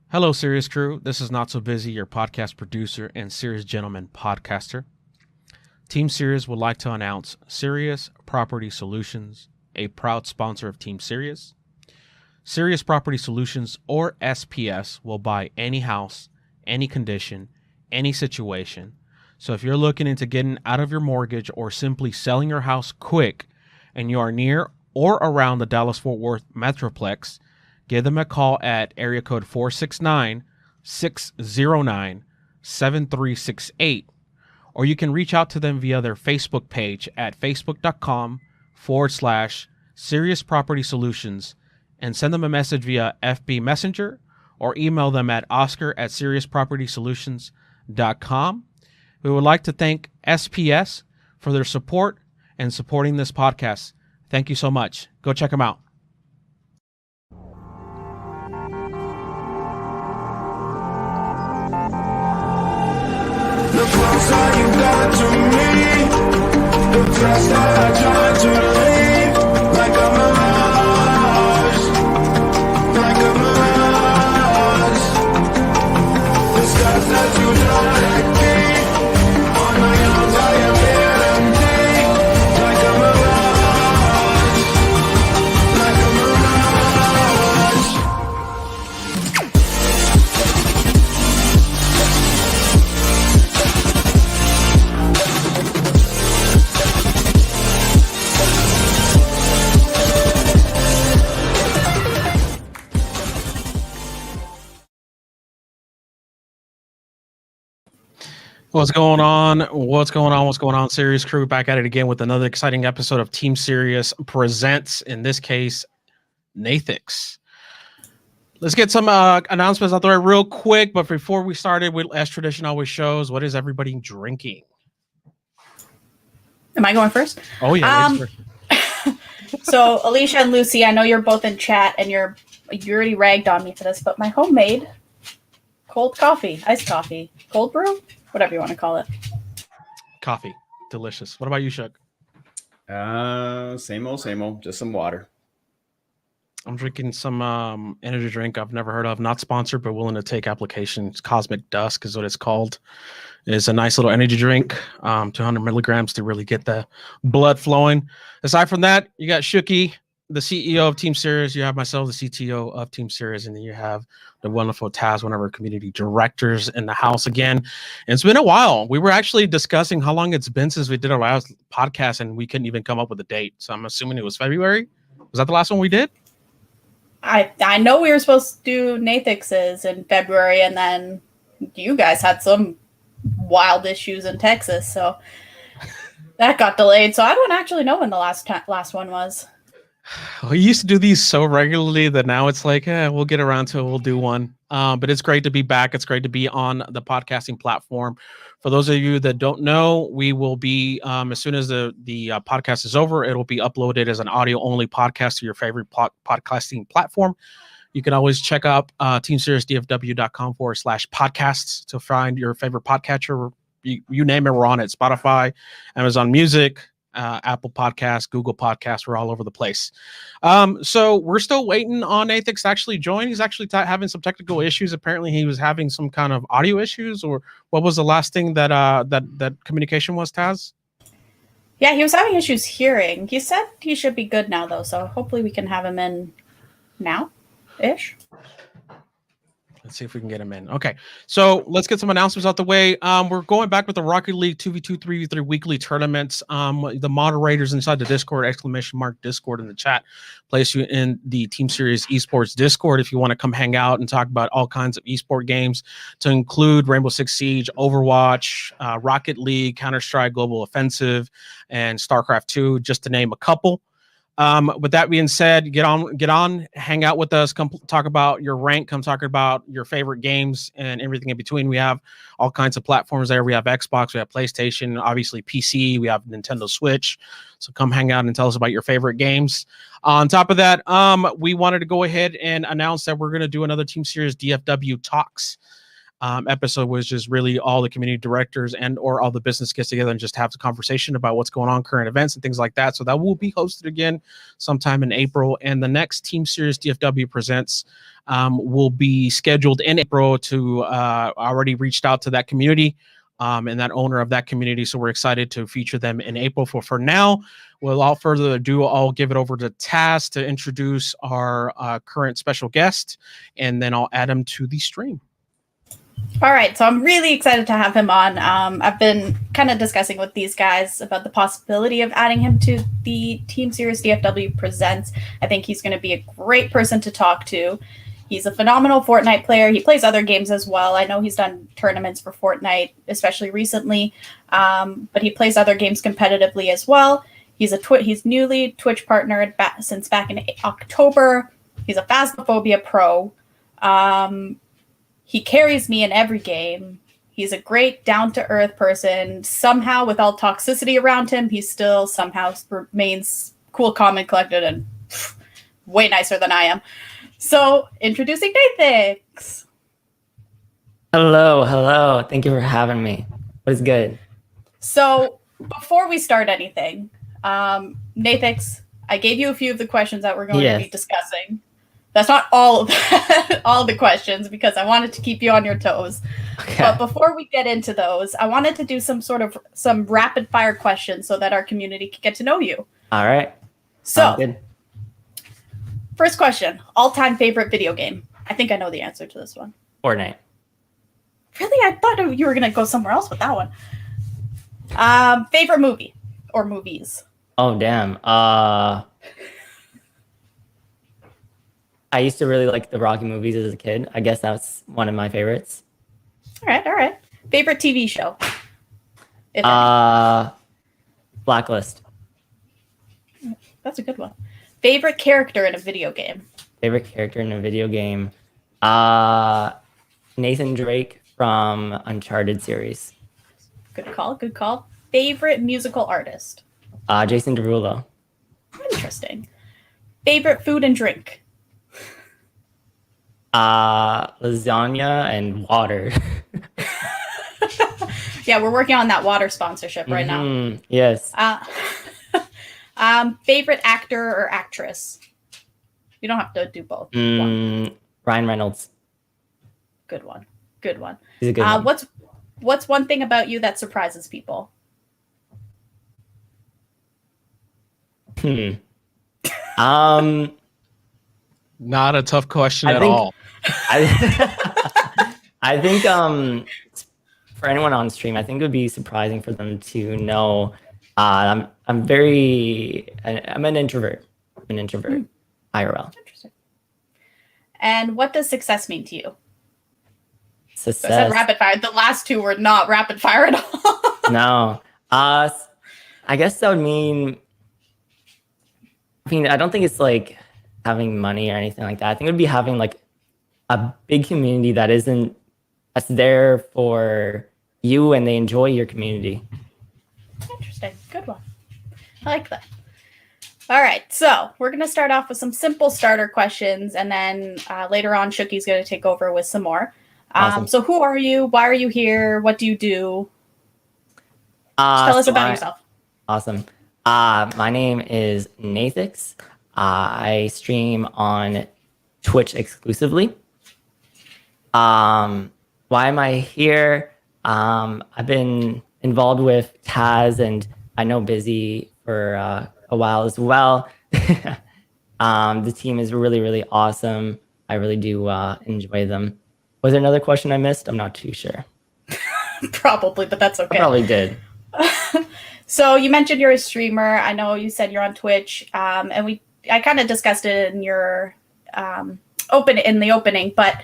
Hello, Serious Crew. This is Not So Busy, your podcast producer and Serious Gentleman podcaster. Team Serious would like to announce Serious Property Solutions, a proud sponsor of Team Serious. Serious Property Solutions, or SPS, will buy any house, any condition, any situation. So if you're looking into getting out of your mortgage or simply selling your house quick and you are near or around the Dallas-Fort Worth Metroplex, give them a call at area code 469-609-7368, or you can reach out to them via their Facebook page at facebook.com/Serious Property Solutions and send them a message via FB Messenger or email them at oscar@seriouspropertysolutions.com. We would like to thank SPS for their support and supporting this podcast. Thank you so much. Go check them out. The closer you got to me, the faster I try to leave. Like a mirage, like a mirage. The scars that you don't let keep on my arms, I am bare and deep. Like a mirage, like a mirage. What's going on? What's going on? Serious Crew back at it again with another exciting episode of Team Serious presents, in this case, Nathix. Let's get some announcements out there real quick. But before we started, as tradition always shows, what is everybody drinking? Am I going first? Oh, yeah. So, Alicia and Lucy, I know you're both in chat and you already ragged on me for this, but my homemade cold coffee, iced coffee, cold brew, whatever you want to call it. Coffee. Delicious. What about you, Shug? Same old. Just some water. I'm drinking some energy drink I've never heard of. Not sponsored, but willing to take applications. Cosmic Dusk is what it's called. It's a nice little energy drink, 200 milligrams to really get the blood flowing. Aside from that, you got Shuki, the CEO of Team Serious. You have myself, the CTO of Team Serious, and then you have the wonderful Taz, one of our community directors, in the house again. And it's been a while. We were actually discussing how long it's been since we did our last podcast, and we couldn't even come up with a date. So I'm assuming it was February. Was that the last one we did? I know we were supposed to do Nathix's in February, and then you guys had some wild issues in Texas, so that got delayed. So I don't actually know when the last one was. We used to do these so regularly that now it's like, we'll get around to it. We'll do one. But it's great to be back. It's great to be on the podcasting platform. For those of you that don't know, we will be, as soon as the podcast is over, it'll be uploaded as an audio-only podcast to your favorite podcasting platform. You can always check out teamseriesdfw.com/podcasts to find your favorite podcatcher. You name it, we're on it. Spotify, Amazon Music, Apple Podcasts, Google Podcasts. We're all over the place. So we're still waiting on Nathix to actually join. He's actually having some technical issues. Apparently he was having some kind of audio issues, or what was the last thing that that communication was, Taz? Yeah, he was having issues hearing. He said he should be good now, though. So hopefully we can have him in now-ish. Let's see if we can get him in. Okay, so let's get some announcements out the way. We're going back with the Rocket League 2v2, 3v3 weekly tournaments. The moderators inside the Discord, !Discord in the chat, place you in the Team Series Esports Discord if you want to come hang out and talk about all kinds of esport games, to include Rainbow Six Siege, Overwatch, Rocket League, Counter-Strike Global Offensive, and StarCraft 2, just to name a couple. With that being said, get on, hang out with us, come talk about your rank, come talk about your favorite games and everything in between. We have all kinds of platforms there. We have Xbox, we have PlayStation, obviously PC, we have Nintendo Switch. So come hang out and tell us about your favorite games. On top of that, we wanted to go ahead and announce that we're going to do another Team Series DFW Talks episode, was just really all the community directors and or all the business gets together and just have the conversation about what's going on, current events and things like that. So that will be hosted again sometime in April. And the next Team Series DFW Presents will be scheduled in April. To already reached out to that community and that owner of that community. So we're excited to feature them in April. For now, without further ado, I'll give it over to Taz to introduce our current special guest, and then I'll add him to the stream. All right, so I'm really excited to have him on. I've been kind of discussing with these guys about the possibility of adding him to the Team Series DFW Presents. I think he's going to be a great person to talk to. He's a phenomenal Fortnite player. He plays other games as well. I know he's done tournaments for Fortnite, especially recently, but he plays other games competitively as well. He's newly Twitch partnered since back in October. He's a Phasmophobia pro. He carries me in every game. He's a great down-to-earth person. Somehow, with all toxicity around him, he still somehow remains cool, calm, and collected, and way nicer than I am. So, introducing Nathix. Hello. Thank you for having me. What is good? So, before we start anything, Nathix, I gave you a few of the questions that we're going to be discussing. That's not all of all the questions, because I wanted to keep you on your toes. Okay. But before we get into those, I wanted to do some rapid fire questions so that our community can get to know you. All right. So, first question, all-time favorite video game. I think I know the answer to this one. Fortnite. Really? I thought you were going to go somewhere else with that one. Favorite movie or movies? Oh, damn. I used to really like the Rocky movies as a kid. I guess that's one of my favorites. All right. Favorite TV show? Blacklist. That's a good one. Favorite character in a video game? Favorite character in a video game? Nathan Drake from Uncharted series. Good call. Favorite musical artist? Jason Derulo. Interesting. Favorite food and drink? Lasagna and water. Yeah, we're working on that water sponsorship right now. Yes. Favorite actor or actress? You don't have to do both. Ryan Reynolds. Good one. He's a good one. What's one thing about you that surprises people? Not a tough question at all. I think for anyone on stream, I think it would be surprising for them to know I'm an introvert. I'm an introvert. IRL. Interesting. And what does success mean to you? Success. So I said rapid fire. The last two were not rapid fire at all. No. I guess that would mean. I don't think it's like having money or anything like that. I think it would be having like a big community that's there for you and they enjoy your community. Interesting. Good one. I like that. All right. So we're going to start off with some simple starter questions, and then later on, Shookie's going to take over with some more. Awesome. So who are you? Why are you here? What do you do? Tell us about yourself. Awesome. My name is Nathix. I stream on Twitch exclusively. Why am I here? I've been involved with Taz and I know Busy for a while as well. The team is really, really awesome. I really do enjoy them. Was there another question I missed? I'm not too sure. Probably, but that's okay. I probably did. So you mentioned you're a streamer. I know you said you're on Twitch, and I kind of discussed it in your in the opening, but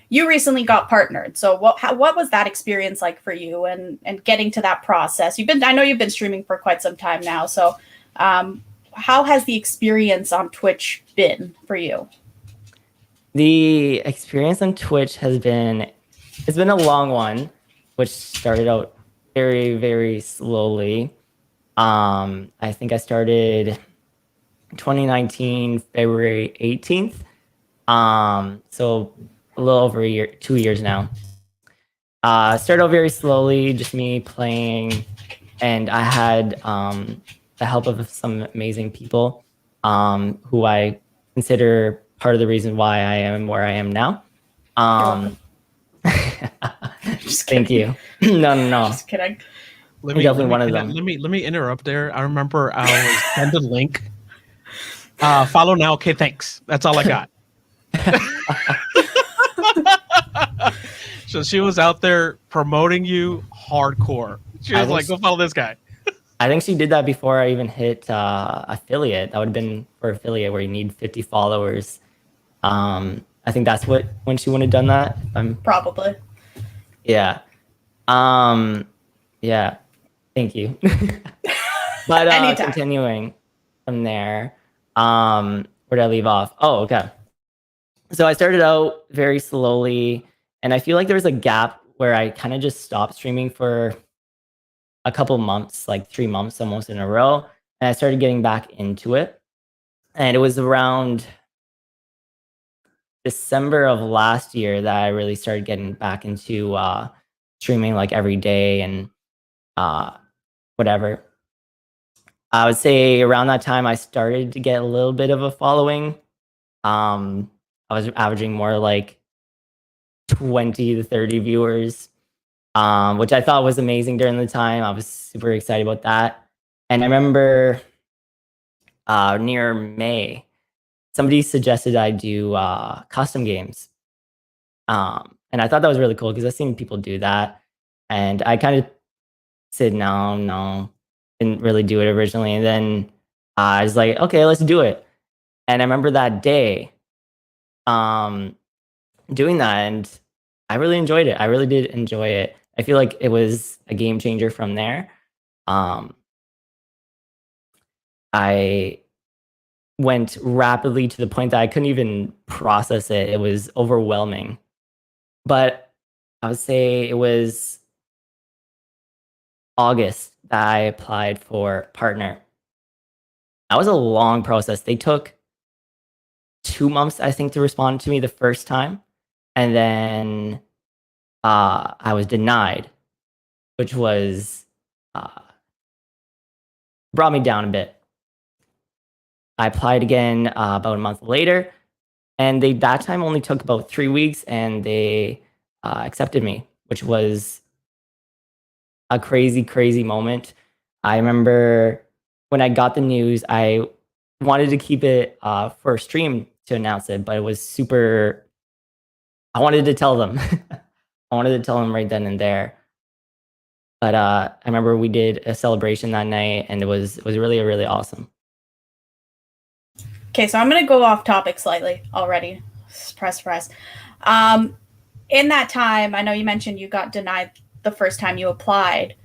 you recently got partnered. So what was that experience like for you, and getting to that process? I know you've been streaming for quite some time now. So how has the experience on Twitch been for you? The experience on Twitch it's been a long one, which started out very, very slowly. I think I started 2019, February 18th. So a little over a year, 2 years now. Started out very slowly, just me playing, and I had the help of some amazing people who I consider part of the reason why I am where I am now. Just Thank kidding. you. No. Just kidding. Definitely one of them. Let me interrupt there. I remember I was sent a link. Follow now. Okay, thanks. That's all I got. So she was out there promoting you hardcore. She was like, "Go follow this guy." I think she did that before I even hit affiliate. That would have been for affiliate where you need 50 followers. I think that's when she would have done that. Probably. Yeah. Yeah. Thank you. But Anytime. continuing from there, where did I leave off? Oh, okay. So I started out very slowly, and I feel like there was a gap where I kind of just stopped streaming for a couple months, like 3 months almost in a row. And I started getting back into it. And it was around December of last year that I really started getting back into streaming like every day and whatever. I would say around that time I started to get a little bit of a following. I was averaging more like 20 to 30 viewers, which I thought was amazing during the time. I was super excited about that. And I remember near May, somebody suggested I do custom games. And I thought that was really cool because I've seen people do that. And I kind of said, no, didn't really do it originally. And then I was like, okay, let's do it. And I remember that day doing that, and I really enjoyed it. I really did enjoy it. I feel like it was a game changer from there. I went rapidly to the point that I couldn't even process it. It was overwhelming. But I would say it was August that I applied for partner. That was a long process. They took 2 months, I think, to respond to me the first time. And then I was denied, which was brought me down a bit. I applied again about a month later, and that time only took about 3 weeks, and they accepted me, which was a crazy, crazy moment. I remember when I got the news, I wanted to keep it for a stream to announce it, but it was super. I wanted to tell them. I wanted to tell them right then and there. But I remember we did a celebration that night, and it was really, really awesome. Okay, so I'm going to go off topic slightly already. Surprise. In that time, I know you mentioned you got denied the first time you applied.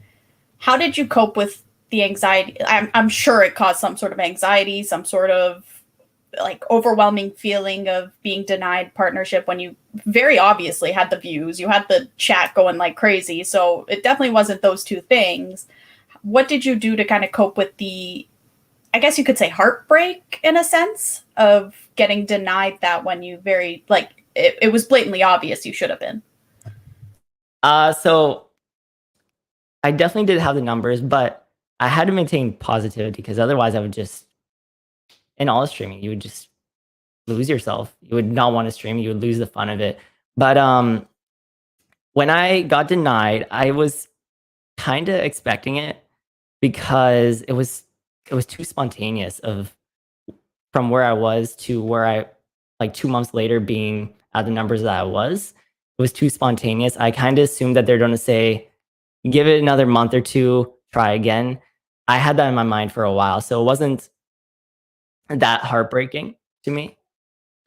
How did you cope with the anxiety? I'm sure it caused some sort of anxiety, some sort of like overwhelming feeling of being denied partnership when you very obviously had the views, you had the chat going like crazy. So it definitely wasn't those two things. What did you do to kind of cope with the, I guess you could say, heartbreak in a sense of getting denied that when you very like it was blatantly obvious you should have been? So I definitely did have the numbers, but I had to maintain positivity because otherwise I would just, in all streaming, you would just lose yourself. You would not want to stream. You would lose the fun of it. But when I got denied, I was kind of expecting it because it was too spontaneous from where I was to where I, like 2 months later, being at the numbers that I was. It was too spontaneous. I kind of assumed that they're going to say, give it another month or two, try again. I had that in my mind for a while, so it wasn't that heartbreaking to me.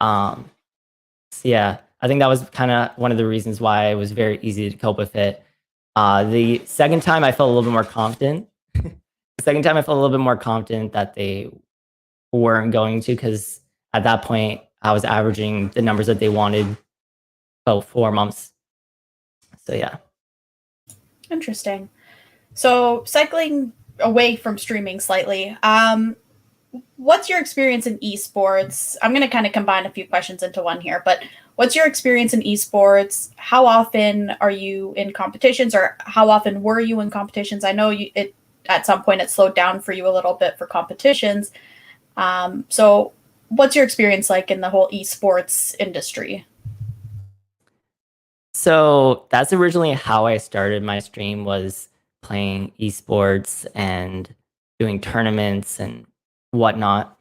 So yeah, I think that was kind of one of the reasons why it was very easy to cope with it. The second time I felt a little bit more confident. The second time I felt a little bit more confident that they weren't going to, because at that point I was averaging the numbers that they wanted about 4 months. So yeah. Interesting. So cycling away from streaming slightly, what's your experience in esports? I'm going to kind of combine a few questions into one here, but what's your experience in esports? How often are you in competitions, or how often were you in competitions? I know it at some point it slowed down for you a little bit for competitions. So what's your experience like in the whole esports industry? So that's originally how I started my stream, was playing esports and doing tournaments and whatnot,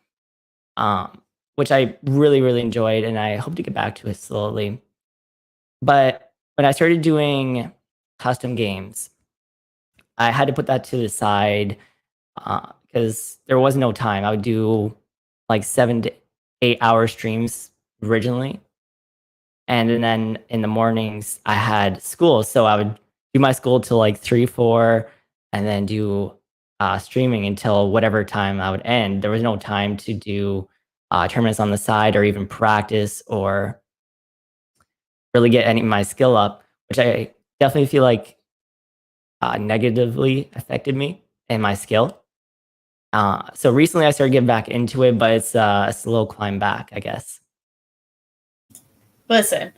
which I really, really enjoyed, and I hope to get back to it slowly. But when I started doing custom games, I had to put that to the side because there was no time. I would do like 7 to 8 hour streams originally. And then in the mornings, I had school. So I would do my school till like 3, 4, and then do streaming until whatever time I would end. There was no time to do tournaments on the side or even practice or really get any of my skill up, which I definitely feel like negatively affected me and my skill. So recently I started getting back into it, but it's a slow climb back, I guess. Listen,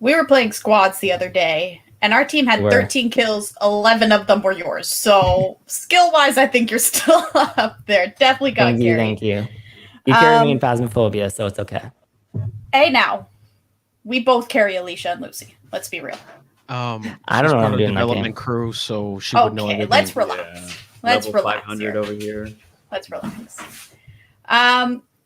we were playing squads the other day, and our team had 13 kills. 11 of them were yours. So skill-wise, I think you're still up there. Definitely got carried. Thank you. You carry me in Phasmophobia, so it's okay. Hey, now, we both carry Alicia and Lucy. Let's be real. I don't know what I'm doing in that development game. crew, so she would know Okay, everything. let's relax. Yeah. Let's Level relax 500 here. over here. Let's relax.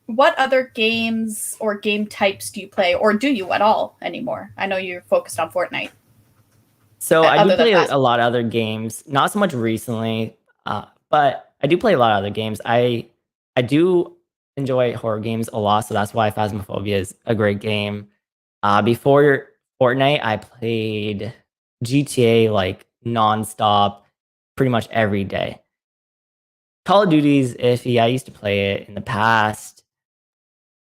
What other games or game types do you play, or do you at all anymore? I know you're focused on Fortnite. So I do Other than play that. a lot of other games, not so much recently, but I do play a lot of other games. I do enjoy horror games a lot, so that's why Phasmophobia is a great game. Before Fortnite, I played GTA like nonstop, pretty much every day. Call of Duty's iffy. I used to play it in the past.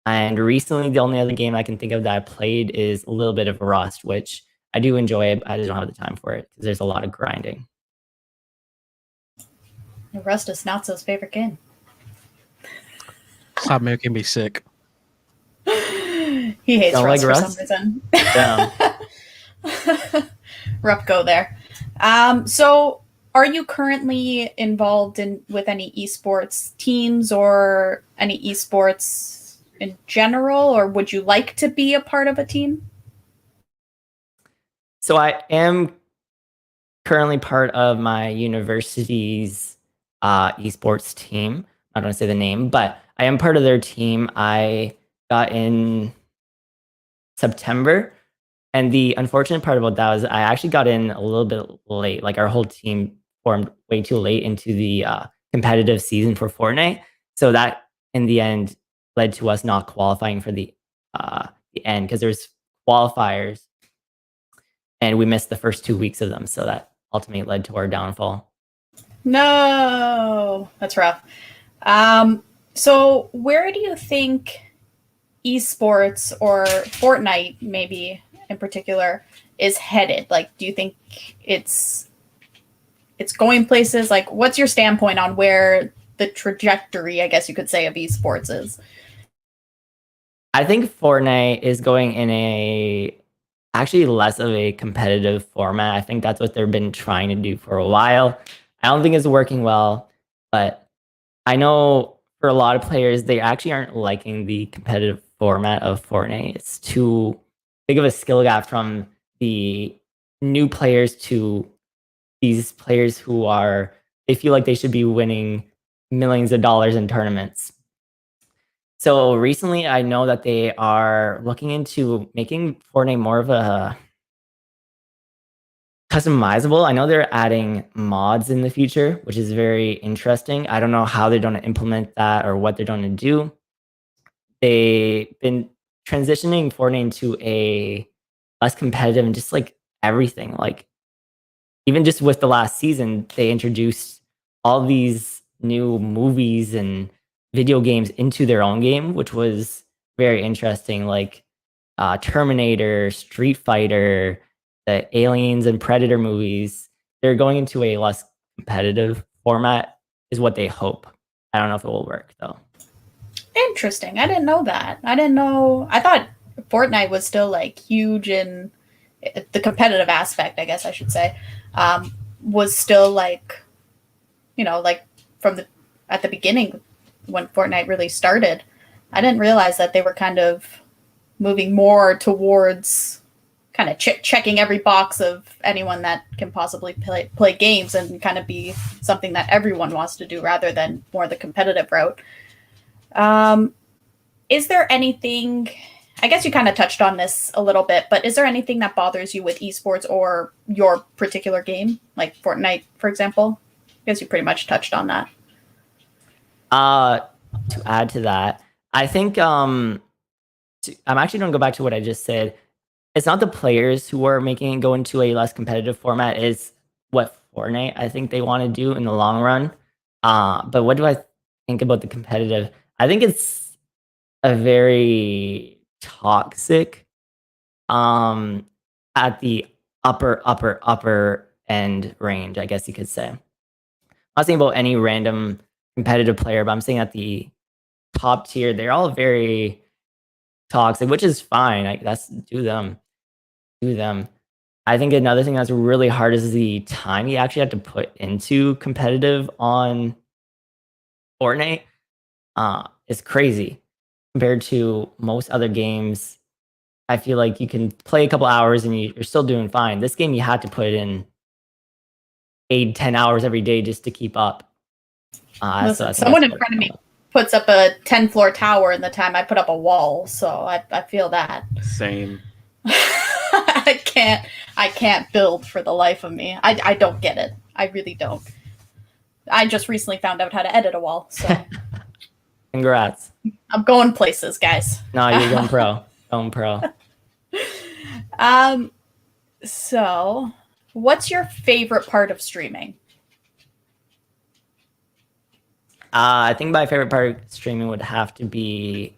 And recently, the only other game I can think of that I played is a little bit of Rust, which I do enjoy it, but I just don't have the time for it because there's a lot of grinding. Rust is Snotzo's favorite game. Stop making me sick. He hates Don't Rust like for Rust? some reason. Yeah. Rough go there. So are you currently involved with any esports teams or any esports in general, or would you like to be a part of a team? So I am currently part of my university's esports team. I don't want to say the name, but I am part of their team. I got in September. And the unfortunate part about that was I actually got in a little bit late. Like our whole team formed way too late into the competitive season for Fortnite. So that in the end led to us not qualifying for the end because there's qualifiers and we missed the first 2 weeks of them. So that ultimately led to our downfall. No, that's rough. So where do you think esports or Fortnite maybe in particular is headed? Like, do you think it's going places? Like, what's your standpoint on where the trajectory, I guess you could say, of esports is? I think Fortnite is going in actually less of a competitive format. I think that's what they've been trying to do for a while. I don't think it's working well, but I know for a lot of players, they actually aren't liking the competitive format of Fortnite. It's too big of a skill gap from the new players to these players who they feel like they should be winning millions of dollars in tournaments. So recently, I know that they are looking into making Fortnite more of a customizable. I know they're adding mods in the future, which is very interesting. I don't know how they're going to implement that or what they're going to do. They've been transitioning Fortnite into a less competitive and just like everything. Like even just with the last season, they introduced all these new movies and video games into their own game, which was very interesting. Like Terminator, Street Fighter, the Aliens and Predator movies, they're going into a less competitive format, is what they hope. I don't know if it will work though. Interesting. I didn't know that. I didn't know. I thought Fortnite was still like huge in the competitive aspect, I guess I should say, was still like, like from at the beginning when Fortnite really started. I didn't realize that they were kind of moving more towards kind of checking every box of anyone that can possibly play games and kind of be something that everyone wants to do rather than more the competitive route. Is there anything, I guess you kind of touched on this a little bit, but is there anything that bothers you with esports or your particular game, like Fortnite, for example? I guess you pretty much touched on that. To add to that, I think I'm actually going to go back to what I just said. It's not the players who are making it go into a less competitive format. It's what Fortnite, I think they want to do in the long run. But what do I think about the competitive? I think it's a very toxic at the upper end range, I guess you could say. I'm not saying about any random competitive player, but I'm saying at the top tier, they're all very toxic, which is fine. Like, that's do them. I think another thing that's really hard is the time you actually have to put into competitive on Fortnite. It's crazy compared to most other games. I feel like you can play a couple hours and you're still doing fine. This game, you had to put in 8-10 hours every day just to keep up. Listen, someone in front of me puts up a 10-floor tower in the time I put up a wall, so I feel that. Same. I can't build for the life of me. I don't get it. I really don't. I just recently found out how to edit a wall, so congrats. I'm going places, guys. No, you're going pro. Going pro. So what's your favorite part of streaming? I think my favorite part of streaming would have to be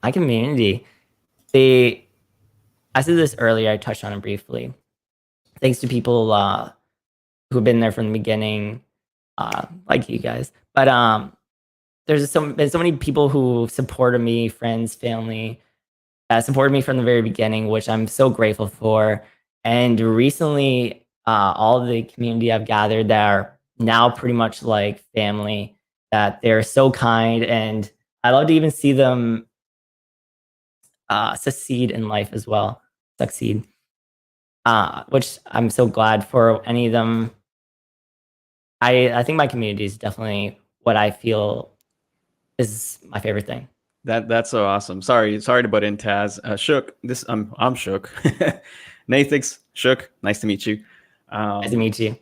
my community. I said this earlier, I touched on it briefly. Thanks to people who've been there from the beginning, like you guys. But there's been so many people who supported me, friends, family, supported me from the very beginning, which I'm so grateful for. And recently, all the community I've gathered that are now pretty much like family, that they're so kind, and I love to even see them succeed in life as well. Succeed. Which I'm so glad for any of them. I think my community is definitely what I feel is my favorite thing. That's so awesome. Sorry to butt in, Taz. Shook. I'm Shook. Nathix, Shook. Nice to meet you. Nice to meet you.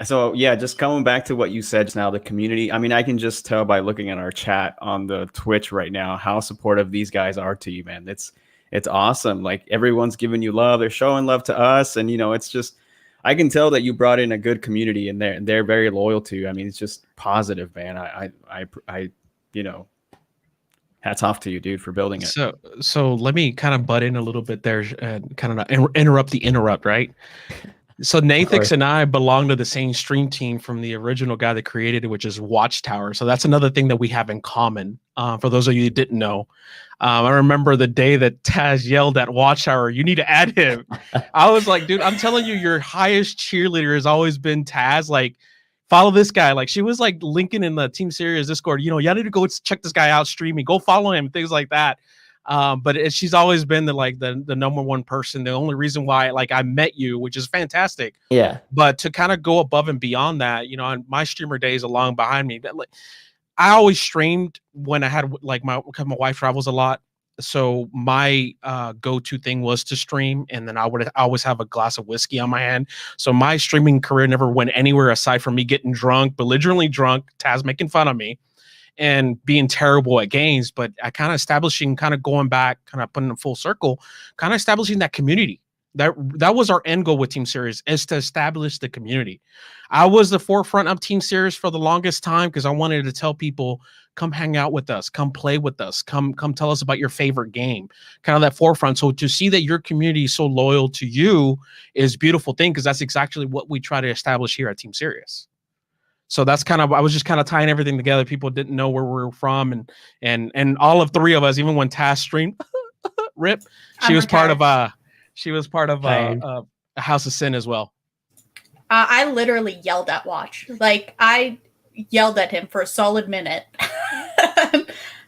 So yeah, just coming back to what you said just now, the community. I mean, I can just tell by looking at our chat on the Twitch right now how supportive these guys are to you, man. It's awesome. Like, everyone's giving you love. They're showing love to us, and it's just, I can tell that you brought in a good community, and they're very loyal to you. I mean, it's just positive, man. I hats off to you, dude, for building it. So let me kind of butt in a little bit there and kind of interrupt the interrupt, right? So Nathix and I belong to the same stream team from the original guy that created it, which is Watchtower. So that's another thing that we have in common. For those of you who didn't know, I remember the day that Taz yelled at Watchtower, "You need to add him." I was like, dude, I'm telling you, your highest cheerleader has always been Taz. Like, follow this guy. Like, she was like linking in the Team Serious Discord, y'all need to go check this guy out streaming, go follow him, things like that. But she's always been the number one person. The only reason why I met you, which is fantastic. Yeah. But to kind of go above and beyond that, my streamer days are long behind me. But I always streamed when I had because my wife travels a lot. So my go-to thing was to stream, and then I would always have a glass of whiskey on my hand. So my streaming career never went anywhere aside from me getting drunk, belligerently drunk, Taz making fun of me, and being terrible at games. But I kind of establishing, kind of going back, kind of putting it full circle, kind of establishing that community. That was our end goal with Team Series, is to establish the community. I was the forefront of Team Series for the longest time because I wanted to tell people, come hang out with us, come play with us, come tell us about your favorite game, kind of that forefront. So to see that your community is so loyal to you is a beautiful thing, because that's exactly what we try to establish here at Team Serious. So that's kind of, I was just kind of tying everything together. People didn't know where we were from, and all of three of us, even when Taz streamed, rip, she I'm was part retired. of she was part of Tired. House of Sin as well. I literally yelled at Watch. Like, I yelled at him for a solid minute.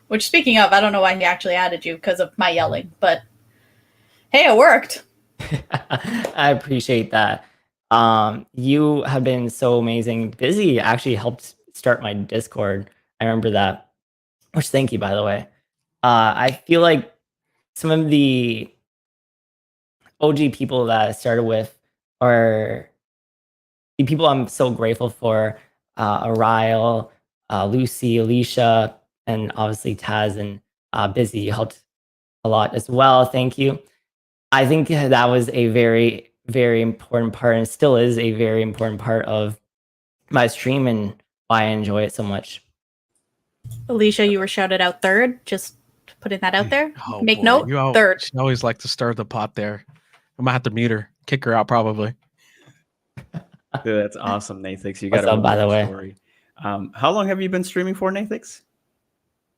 Which, speaking of, I don't know why he actually added you because of my yelling, but hey, it worked. I appreciate that. You have been so amazing. Busy actually helped start my Discord. I remember that. Which, thank you, by the way. I feel like some of the OG people that I started with are the people I'm so grateful for. Ariel, Lucy, Alicia, and obviously Taz and Busy. You helped a lot as well. Thank you. I think that was a very, very important part, and still is a very important part of my stream and why I enjoy it so much. Alicia, you were shouted out third. Just putting that out there. Oh, Make boy. note, third. She always like to stir the pot there. I might have to mute her, kick her out probably. Dude, that's awesome, Nathix. You What's got a up, by the way? story. How long have you been streaming for, Nathix?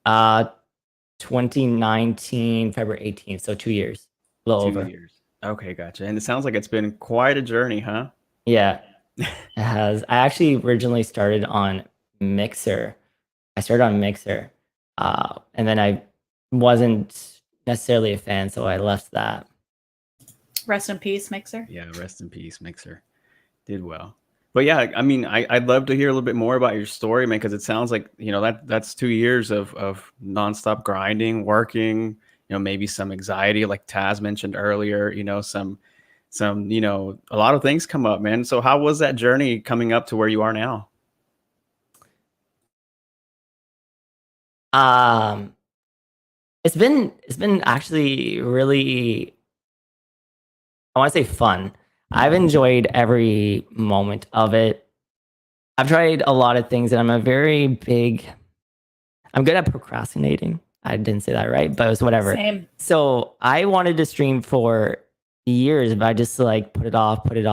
2019, February 18th, so 2 years. A little 2 over. years. Okay, gotcha. And it sounds like it's been quite a journey, huh? Yeah, it has. I actually originally started on Mixer. And then I wasn't necessarily a fan, so I left that. Rest in peace, Mixer. Yeah, rest in peace, Mixer. Did well. But yeah, I mean, I'd love to hear a little bit more about your story, man, because it sounds like, that's 2 years of nonstop grinding, working, maybe some anxiety, like Taz mentioned earlier, some, a lot of things come up, man. So how was that journey coming up to where you are now? It's been actually really, I want to say, fun. I've enjoyed every moment of it. I've tried a lot of things, and I'm good at procrastinating. I didn't say that right, but it was whatever. Same. So I wanted to stream for years, but I just like put it off. And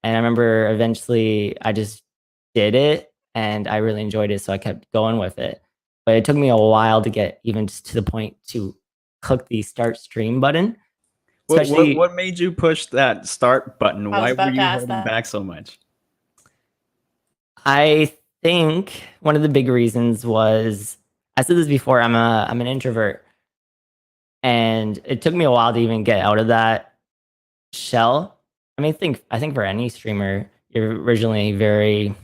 I remember eventually I just did it, and I really enjoyed it, so I kept going with it. But it took me a while to get even just to the point to click the start stream button. What made you push that start button? I was Why about were to you ask holding that. back so much? I think one of the big reasons was, I said this before, I'm an introvert, and it took me a while to even get out of that shell. I mean, I think for any streamer, you're originally very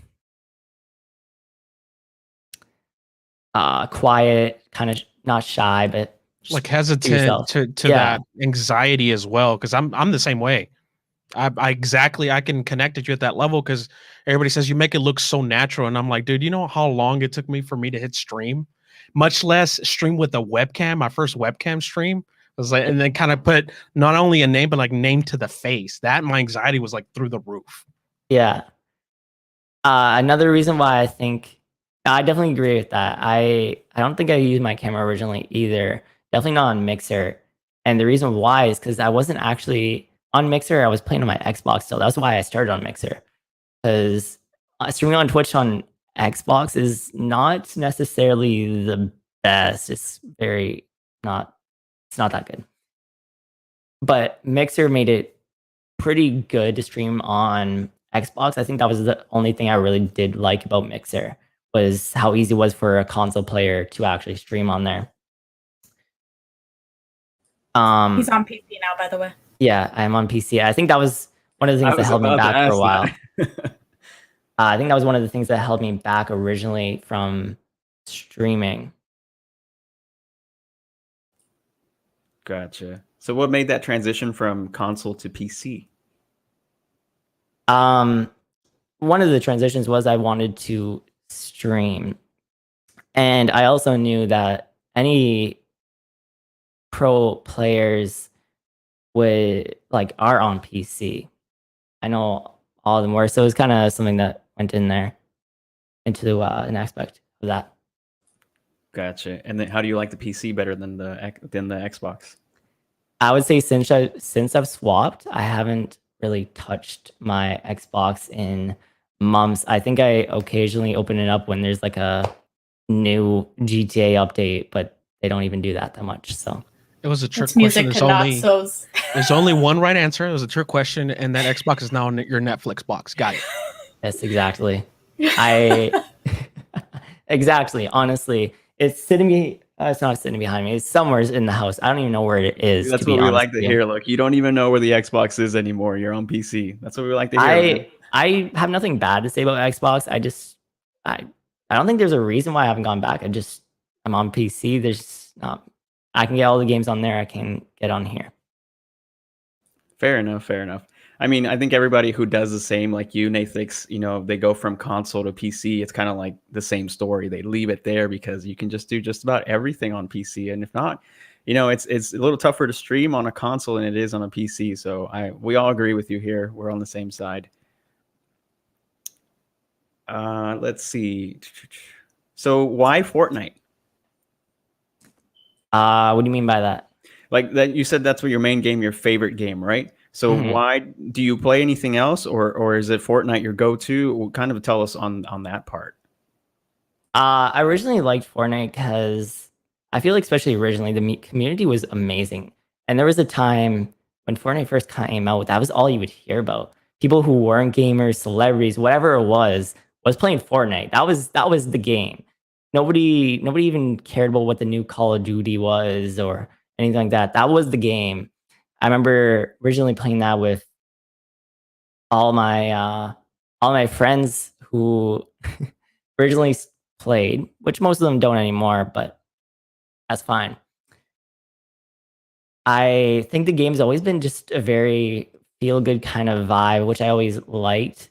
quiet, kind of not shy, but Like to hesitant yourself. to Yeah. that anxiety as well, because I'm the same way. I can connect at you at that level, because everybody says you make it look so natural, and I'm like, dude, you know how long it took me for me to hit stream, much less stream with a webcam. My first webcam stream was like, and then kind of put not only a name but like name to the face. That my anxiety was like through the roof. Yeah. Another reason why I definitely agree with that. I don't think I used my camera originally either. Definitely not on Mixer. And the reason why is because I wasn't actually on Mixer. I was playing on my Xbox still. That's why I started on Mixer. Because streaming on Twitch on Xbox is not necessarily the best. It's not that good. But Mixer made it pretty good to stream on Xbox. I think that was the only thing I really did like about Mixer, was how easy it was for a console player to actually stream on there. He's on PC now, by the way. Yeah, I'm on PC. I think that was one of the things that held me back for a while. I think that was one of the things that held me back originally from streaming. Gotcha. So what made that transition from console to PC? One of the transitions was I wanted to stream. And I also knew that any pro players are on PC. I know all of them were. So it was kind of something that went in there into an aspect of that. Gotcha. And then how do you like the PC better than the Xbox? I would say since I've swapped, I haven't really touched my Xbox in months. I think I occasionally open it up when there's like a new GTA update, but they don't even do that much. So It was a trick It's music question. to not so's. There's only one right answer. It was a trick question, and that Xbox is now your Netflix box. Got it. yes, exactly. I exactly. Honestly, it's sitting me. It's not sitting behind me. It's somewhere in the house. I don't even know where it is. That's to be what we honest like to with you. hear. Look, you don't even know where the Xbox is anymore. You're on PC. That's what we like to hear. man. I have nothing bad to say about Xbox. I don't think there's a reason why I haven't gone back. I'm on PC. There's not. I can get all the games on there. I can get on here. Fair enough. Fair enough. I mean, I think everybody who does the same, like you, Nathix, they go from console to PC. It's kind of like the same story. They leave it there because you can just do just about everything on PC. And if not, it's a little tougher to stream on a console than it is on a PC. So we all agree with you here. We're on the same side. Let's see. So why Fortnite? What do you mean by that? Like that, you said that's what your main game, your favorite game, right? So Mhm. why do you play anything else, or is it Fortnite your go-to? Well, kind of tell us on that part. I originally liked Fortnite because I feel like, especially originally, the community was amazing. And there was a time when Fortnite first came out, that was all you would hear about. People who weren't gamers, celebrities, whatever it was playing Fortnite. That was the game. Nobody even cared about what the new Call of Duty was or anything like that. That was the game. I remember originally playing that with all my friends who originally played, which most of them don't anymore, but that's fine. I think the game's always been just a very feel good kind of vibe, which I always liked.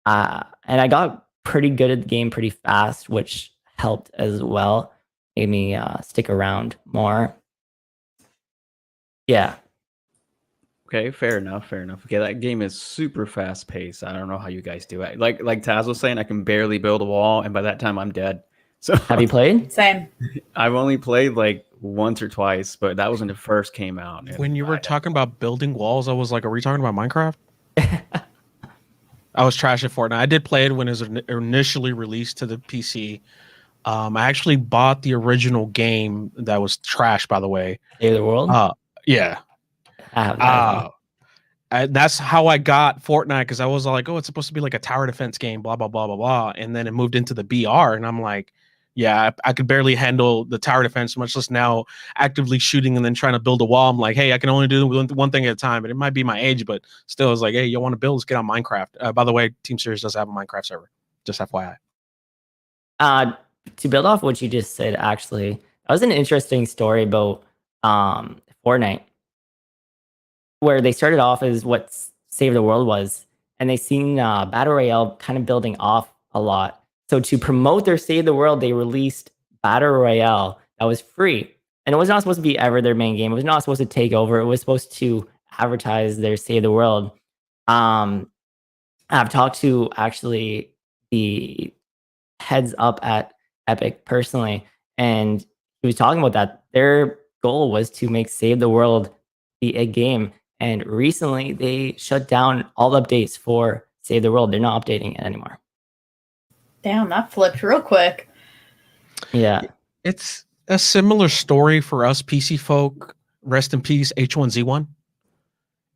And I got pretty good at the game pretty fast, which helped as well. Made me stick around more. Yeah. Okay, fair enough. Fair enough. Okay, that game is super fast paced. I don't know how you guys do it. Like Taz was saying, I can barely build a wall, and by that time I'm dead. So Have you played? Same. I've only played like once or twice, but that was when it first came out. and When you were I- talking about building walls, I was like, "Are we talking about Minecraft?" I was trash at Fortnite. I did play it when it was initially released to the PC. I actually bought the original game that was trash, by the way. Save the World? Yeah. I have that. That's how I got Fortnite, because I was like, "Oh, it's supposed to be like a tower defense game, blah blah blah blah blah," and then it moved into the BR, and I'm like, "Yeah, I could barely handle the tower defense, much less now actively shooting and then trying to build a wall." I'm like, "Hey, I can only do one thing at a time," and it might be my age, but still, it's like, "Hey, you want to build? Let's get on Minecraft." By the way, Team Series does have a Minecraft server, just FYI. To build off what you just said, actually, that was an interesting story about Fortnite, where they started off as what Save the World was, and they seen Battle Royale kind of building off a lot. So to promote their Save the World, they released Battle Royale that was free, and it was not supposed to be ever their main game. It was not supposed to take over. It was supposed to advertise their Save the World. I've talked to actually the heads up at Epic personally, and he was talking about that. Their goal was to make Save the World be a game. And recently they shut down all updates for Save the World. They're not updating it anymore. Damn, that flipped real quick. Yeah. It's a similar story for us PC folk. Rest in peace, H1Z1.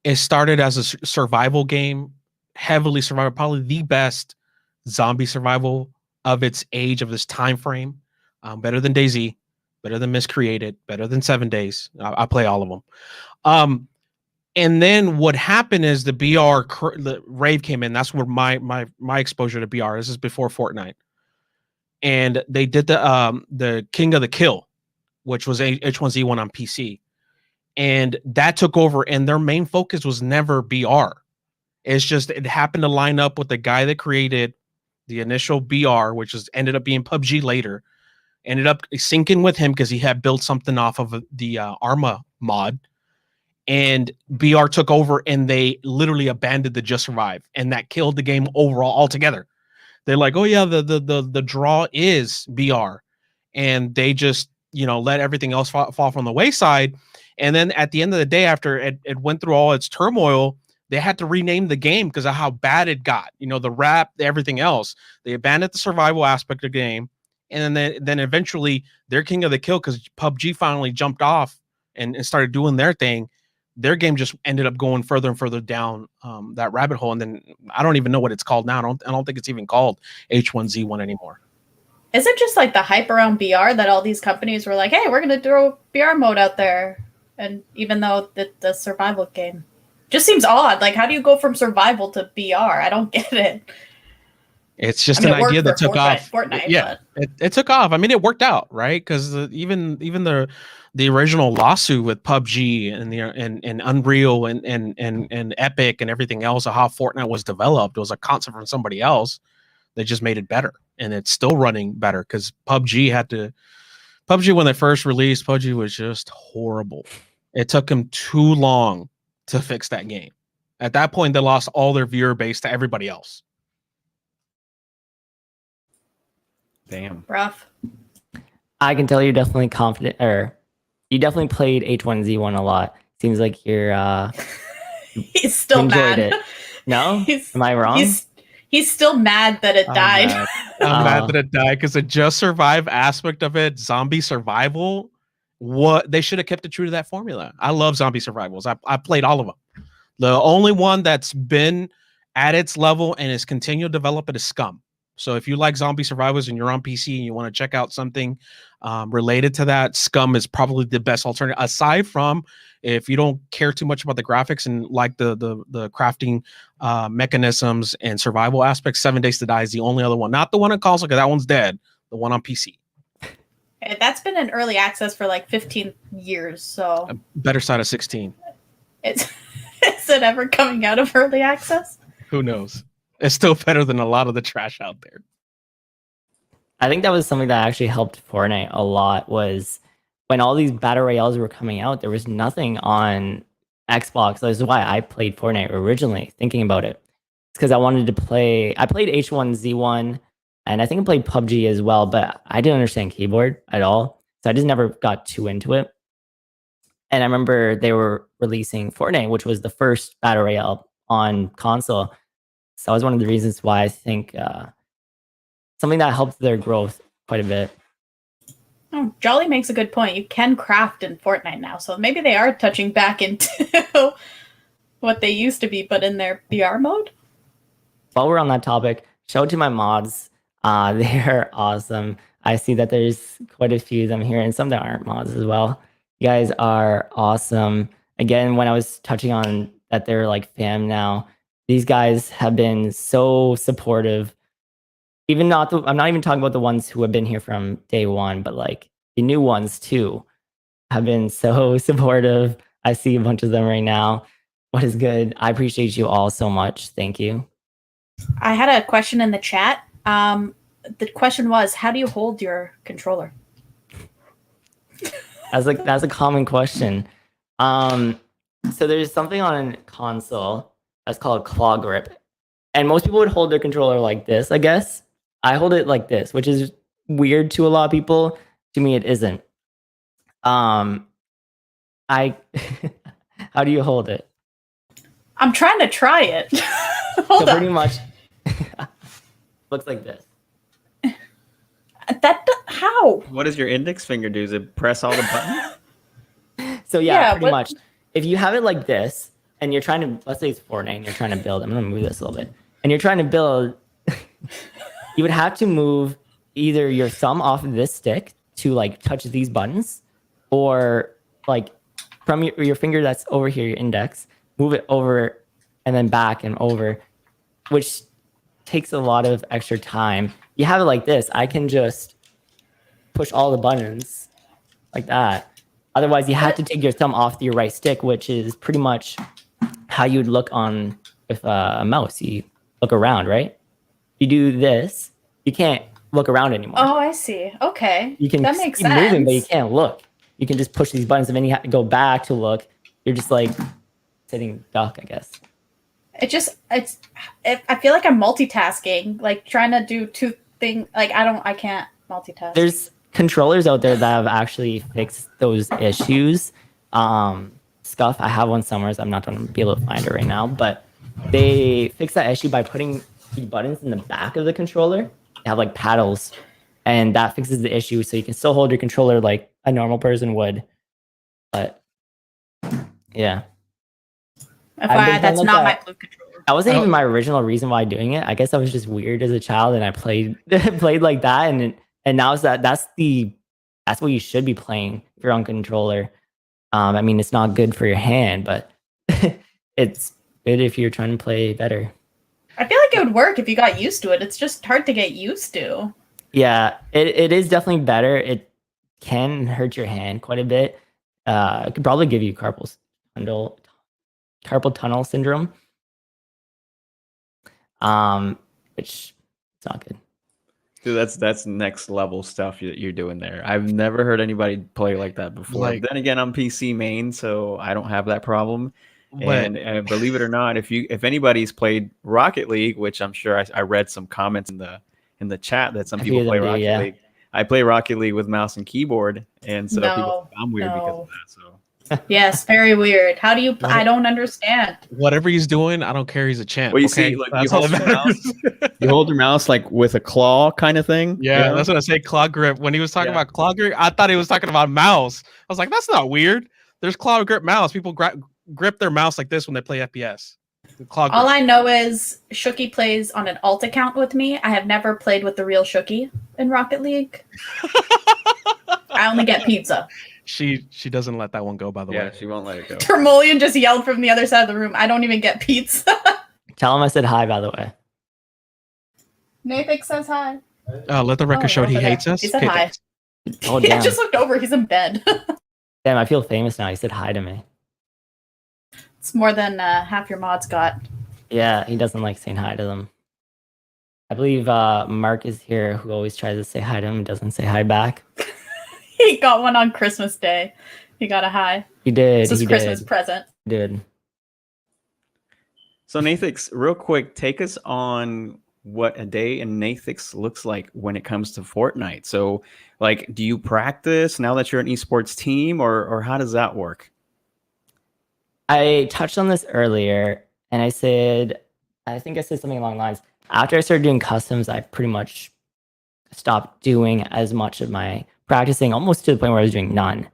It started as a survival game, heavily survival, probably the best zombie survival of its age, of this time frame. Better than DayZ, better than Miscreated, better than 7 Days. I play all of them. And then what happened is the the rave came in. That's where my exposure to BR. This is before Fortnite, and they did the King of the Kill, which was H1Z1 on PC, and that took over. And their main focus was never BR. It's just it happened to line up with the guy that created the initial BR, which ended up being PUBG later. Ended up syncing with him because he had built something off of the Arma mod. And BR took over, and they literally abandoned the Just Survive, and that killed the game overall altogether. They're like, "Oh yeah, the draw is BR," and they just, let everything else fall from the wayside. And then at the end of the day, after it went through all its turmoil, they had to rename the game because of how bad it got. The rap, everything else. They abandoned the survival aspect of the game, and then eventually they're king of the kill because PUBG finally jumped off and started doing their thing. Their game just ended up going further and further down that rabbit hole, and then I don't even know what it's called now. I don't think it's even called H1Z1 anymore. Is it just like the hype around BR that all these companies were like, "Hey, we're going to throw BR mode out there," and even though the survival game just seems odd. Like, how do you go from survival to BR? I don't get it. It's just an idea that took off. Fortnite, yeah, it took off. I mean, it worked out, right? Because even the original lawsuit with PUBG and Unreal and Epic and everything else of how Fortnite was developed was a concept from somebody else. They just made it better, and it's still running better because PUBG when they first released, PUBG was just horrible. It took them too long to fix that game. At that point, they lost all their viewer base to everybody else. Damn. Rough. I can tell you're definitely confident, or you definitely played H1Z1 a lot. Seems like you're He's still enjoyed mad. it. No? Am I wrong? He's still mad that it died. I'm mad that it died because the just survive aspect of it, zombie survival, they should have kept it true to that formula. I love zombie survivals. I played all of them. The only one that's been at its level and is continued to develop it is Scum. So if you like zombie survivors and you're on PC and you want to check out something related to that, Scum is probably the best alternative. Aside from if you don't care too much about the graphics and like the crafting mechanisms and survival aspects, 7 Days to Die is the only other one. Not the one on console, because that one's dead. The one on PC. That's been in early access for like 15 years. So better side of 16. Is it ever coming out of early access? Who knows? It's still better than a lot of the trash out there. I think that was something that actually helped Fortnite a lot, was when all these battle royales were coming out, there was nothing on Xbox. That's why I played Fortnite originally, thinking about it. It's because I wanted to play. I played H1Z1, and I think I played PUBG as well, but I didn't understand keyboard at all, so I just never got too into it. And I remember they were releasing Fortnite, which was the first battle royale on console. So that was one of the reasons why I think something that helped their growth quite a bit. Oh, Jolly makes a good point. You can craft in Fortnite now, so maybe they are touching back into what they used to be, but in their BR mode. While we're on that topic, shout out to my mods. They're awesome. I see that there's quite a few of them here, and some that aren't mods as well. You guys are awesome. Again, when I was touching on that they're like fam now, these guys have been so supportive. I'm not even talking about the ones who have been here from day one, but like the new ones too have been so supportive. I see a bunch of them right now. What is good? I appreciate you all so much. Thank you. I had a question in the chat. The question was, how do you hold your controller? That's a common question. So there's something on console that's called claw grip. And most people would hold their controller like this, I guess. I hold it like this, which is weird to a lot of people. To me, it isn't. How do you hold it? I'm trying to try it. So pretty much looks like this. How? What does your index finger do? Does it press all the buttons? So yeah, pretty much. If you have it like this, and you're trying to, let's say it's Fortnite, and you're trying to build. I'm gonna move this a little bit, and you're trying to build. You would have to move either your thumb off of this stick to like touch these buttons, or like from your finger that's over here, your index, move it over and then back and over, which takes a lot of extra time. You have it like this, I can just push all the buttons like that. Otherwise, you have to take your thumb off your right stick, which is pretty much how you'd look on with a mouse. You look around, right? You do this, you can't look around anymore. Oh, I see. Okay. You can that makes keep sense. moving, but you can't look. You can just push these buttons, and then you have to go back to look. You're just like sitting duck, I guess. I feel like I'm multitasking, like trying to do two things. Like I can't multitask. There's controllers out there that have actually fixed those issues. Scuff, I have one somewhere, so I'm not going to be able to find it right now, but they fix that issue by putting the buttons in the back of the controller. They have like paddles, and that fixes the issue, so you can still hold your controller like a normal person would. But yeah. FYI, that's not my blue controller. That wasn't even my original reason why doing it. I guess I was just weird as a child, and I played played like that, and now that's what you should be playing if you're on controller. I mean, it's not good for your hand, but it's good if you're trying to play better. I feel like it would work if you got used to it. It's just hard to get used to. Yeah, it is definitely better. It can hurt your hand quite a bit. It could probably give you carpal tunnel syndrome, which it's not good. Dude, that's next level stuff you're doing there. I've never heard anybody play like that before. Like- then again, I'm PC main, so I don't have that problem. But- And believe it or not, if anybody's played Rocket League, which I'm sure I read some comments in the chat that some A people few of play them do, Rocket yeah. League. I play Rocket League with mouse and keyboard, and so people think I'm weird because of that. So Yes, very weird. How do you? I don't understand. Whatever he's doing, I don't care. He's a champ. well, you okay? see, look, That's you all hold, that your matters. mouse, you hold your mouse like with a claw kind of thing. Yeah, you know? that's what I say. Claw grip. When he was talking Yeah. about claw grip, I thought he was talking about mouse. I was like, that's not weird. There's claw grip mouse. People grip their mouse like this when they play FPS. The claw grip. All I know is Shooky plays on an alt account with me. I have never played with the real Shooky in Rocket League. I only get pizza. She doesn't let that one go. By the Yeah, way, she won't let it go. Termolian just yelled from the other side of the room. I don't even get pizza. Tell him I said hi, by the way. Nathix says hi. let the record show you're he over hates there. us. He said Okay, hi. thanks. Oh He damn! just looked over. He's in bed. Damn, I feel famous now. He said hi to me. It's more than half your mods got. Yeah, he doesn't like saying hi to them. I believe Mark is here, who always tries to say hi to him, doesn't say hi back. He got one on Christmas Day. He got a hi. He did. This is He Christmas did. present. Dude. So Nathix, real quick, take us on what a day in Nathix looks like when it comes to Fortnite. So, like, do you practice now that you're an esports team, or how does that work? I touched on this earlier, and I think I said something along the lines. After I started doing customs, I pretty much stopped doing as much of my practicing, almost to the point where I was doing none.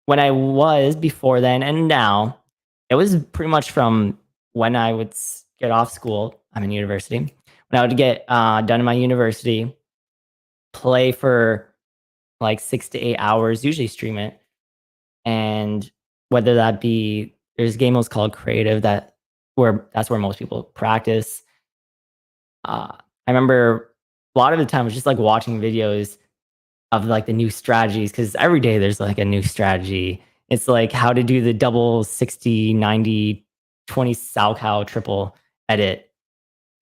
When I was before then and now, it was pretty much from when I would get off school. I'm in university. When I would get done in my university, play for like 6 to 8 hours, usually stream it. And whether that be, there's a game was called Creative that's where most people practice. I remember a lot of the time it was just like watching videos of like the new strategies, because every day there's like a new strategy. It's like how to do the double 60, 90, 20 Salchow triple edit.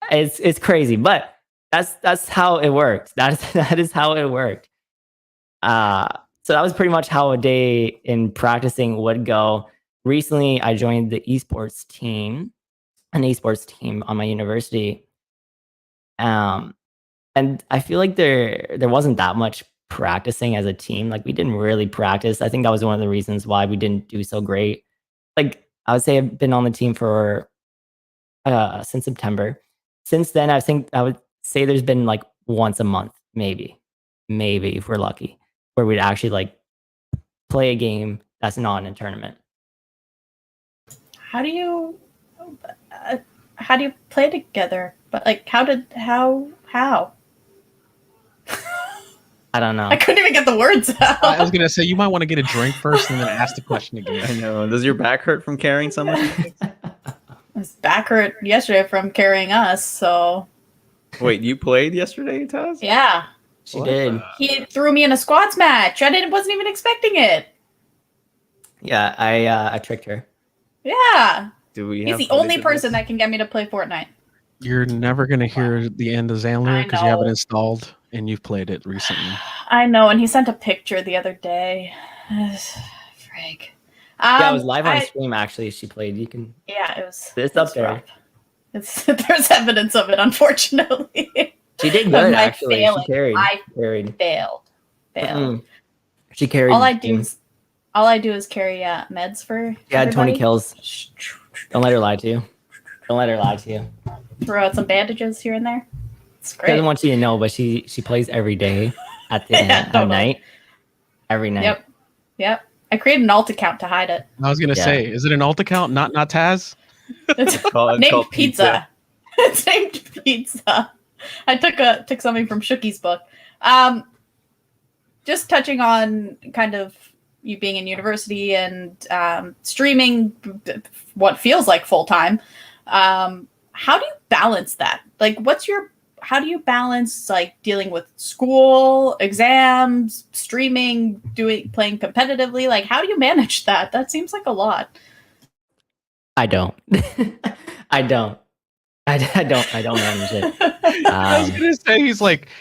It's crazy, but that's how it worked. That is how it worked. So that was pretty much how a day in practicing would go. Recently, I joined the esports team, an esports team on my university. And I feel like there wasn't that much practicing as a team. Like, we didn't really practice. I think that was one of the reasons why we didn't do so great. Like, I would say I've been on the team for since September. Since then, I would say there's been like once a month, maybe if we're lucky, where we'd actually like play a game that's not in a tournament. How do you play together? But like, how? I don't know. I couldn't even get the words out. I was gonna say you might want to get a drink first and then ask the question I again. know. Does your back hurt from carrying so much? His back hurt yesterday from carrying us, so Wait, you played yesterday, Taz? yeah. She did. He threw me in a squads match. Wasn't even expecting it. Yeah, I tricked her. Yeah. Do we? He's have the footage only of person this? that can get me to play Fortnite. You're never gonna hear the end of Xandler I because you have it know. installed and you've played it recently. I know, and he sent a picture the other day. Frig. Yeah, it was live on I- stream actually. She played. You can. Yeah, it was. It's up it's there. rough. There's evidence of it, unfortunately. She did Of good my actually. failing. She carried. I Carried. failed. fail. She carried. All I do is carry meds for. Yeah, 20 everybody. kills. Don't let her lie to you. Don't let her lie to you. Throw out some bandages here and there. It's She great. doesn't want you to know, but she plays every day at the Yeah, totally. night. Every night. Yep. I created an alt account to hide it. I was gonna say, is it an alt account, not Taz? It's called named Pizza. It's named Pizza. I took something from Shookie's book. Just touching on kind of you being in university and streaming what feels like full time. How do you balance that? Like, how do you balance like dealing with school, exams, streaming, playing competitively? Like, how do you manage that? That seems like a lot. I don't. I don't manage it. I was gonna say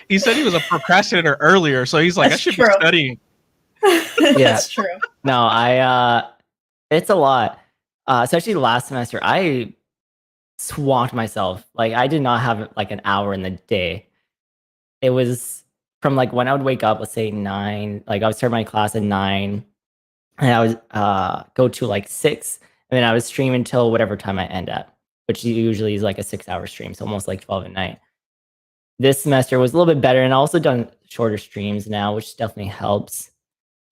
he said he was a procrastinator earlier, so he's like, That's I should true. be studying. That's true. No, it's a lot. Especially last semester, I swamped myself. Like, I did not have like an hour in the day. It was from like when I would wake up, let's say 9, like I would start my class at 9, and I would go to like 6, and then I would stream until whatever time I end at, which usually is like a 6-hour stream, so almost like 12 at night. This semester was a little bit better, and I also done shorter streams now, which definitely helps.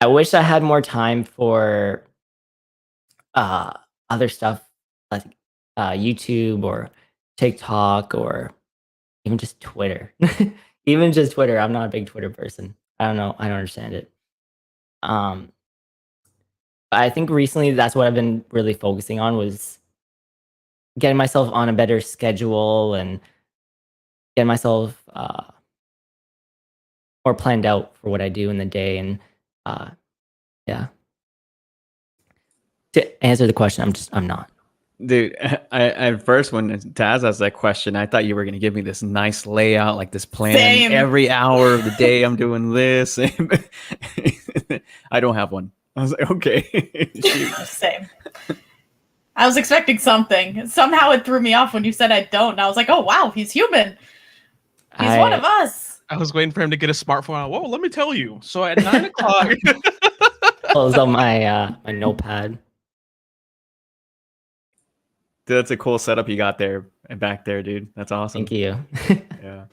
I wish I had more time for other stuff like YouTube or TikTok or even just Twitter. Even just Twitter. I'm not a big Twitter person. I don't know. I don't understand it. I think recently that's what I've been really focusing on, was getting myself on a better schedule and getting myself more planned out for what I do in the day. And yeah. To answer the question, I'm not. Dude, I at first when Taz asked that question, I thought you were gonna give me this nice layout, like this plan. Same. Every hour of the day, I'm doing this. I don't have one. I was like, okay. Shoot. Same. I was expecting something. Somehow it threw me off when you said I don't. And I was like, oh wow, he's human. He's one of us. I was waiting for him to get a smartphone. Whoa, let me tell you. So at 9 o'clock. Close on my my notepad. Dude, that's a cool setup you got there and back there, dude. That's awesome. Thank you. Yeah.